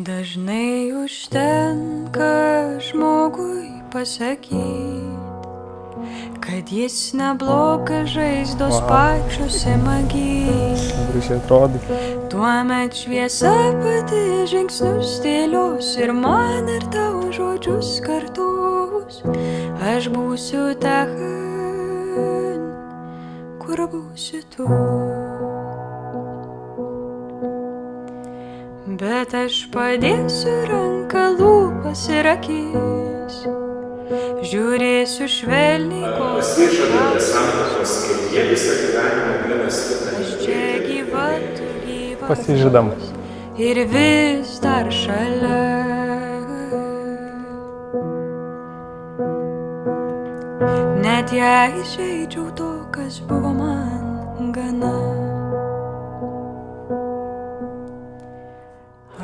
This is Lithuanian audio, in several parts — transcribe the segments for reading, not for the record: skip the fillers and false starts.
Dažnai užtenka žmogui pasakyti, kad jis neblogas žaizdos pačiose magyti. Gražiai atrodo. Tuomet šviesa pati žingsnius dėlios ir man ir tau žodžius kartos. Aš būsiu ten, kur būsi tu. Bet aš padėsiu ranką, lūpas ir akis, žiūrėsiu švelniai, kol pasižadate santuokos kelyje visą gyvenimą vienas kitą. Aš čia gyva, tu gyva. Pasižadam. Ir vis dar šalia. Net jei išeidžiau to, kas buvo man gana.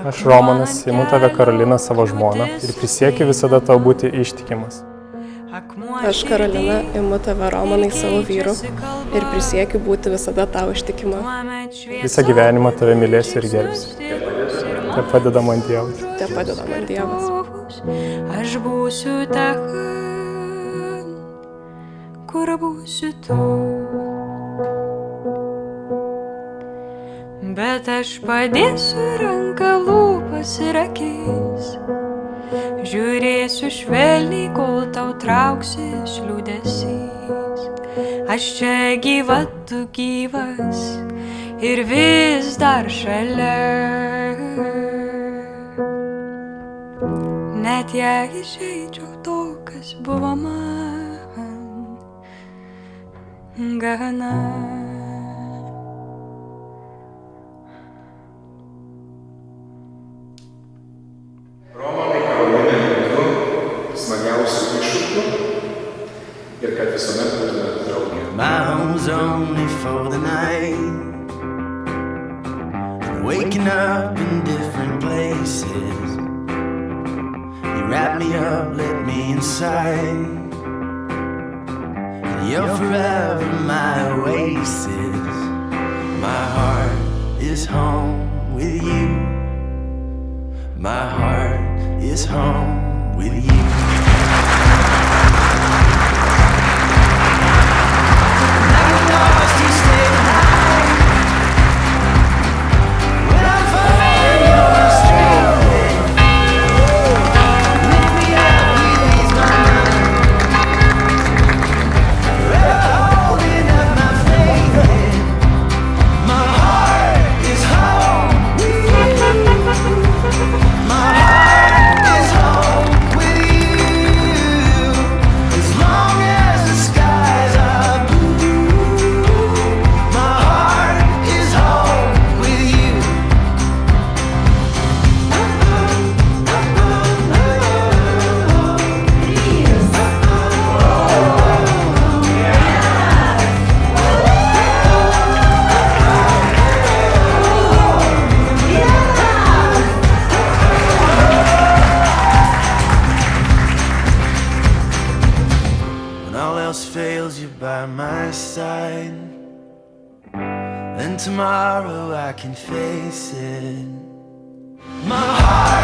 Aš, Romanas, imu tave, Karolina, savo žmoną ir prisiekiu visada tau būti ištikimas. Aš, Karolina, imu tave, Romanai, savo vyru ir prisiekiu būti visada tau ištikima. Visą gyvenimą tave mylėsiu ir gerbsiu. Te padeda man Dievas. Te padeda man Dievas. Aš būsiu ten, kur būsi tu. Bet aš padėsiu ranką, lūpas ir akis, žiūrėsiu švelniai, kol tau trauksis liūdesys. Aš čia gyva, tu gyvas ir vis dar šalia. Net jei išeidžiau to, kas buvo man gana. Romanai, Karolinai, linkiu smagiausių iššūkių ir kad visuomet būtumėte drauge. My home's only for the night, waking up in different places. You wrap me up, let me inside, and you're forever my oasis. My heart is home with you. My heart is home with you. Never lost, you stay high. When I find your strength, lift me up, ease my mind. Forever holding up my faith. My heart is home with you. My heart is home with you. As long as the skies are blue, my heart is home with you. When all else fails, you're by my side. Then tomorrow I can face it. My heart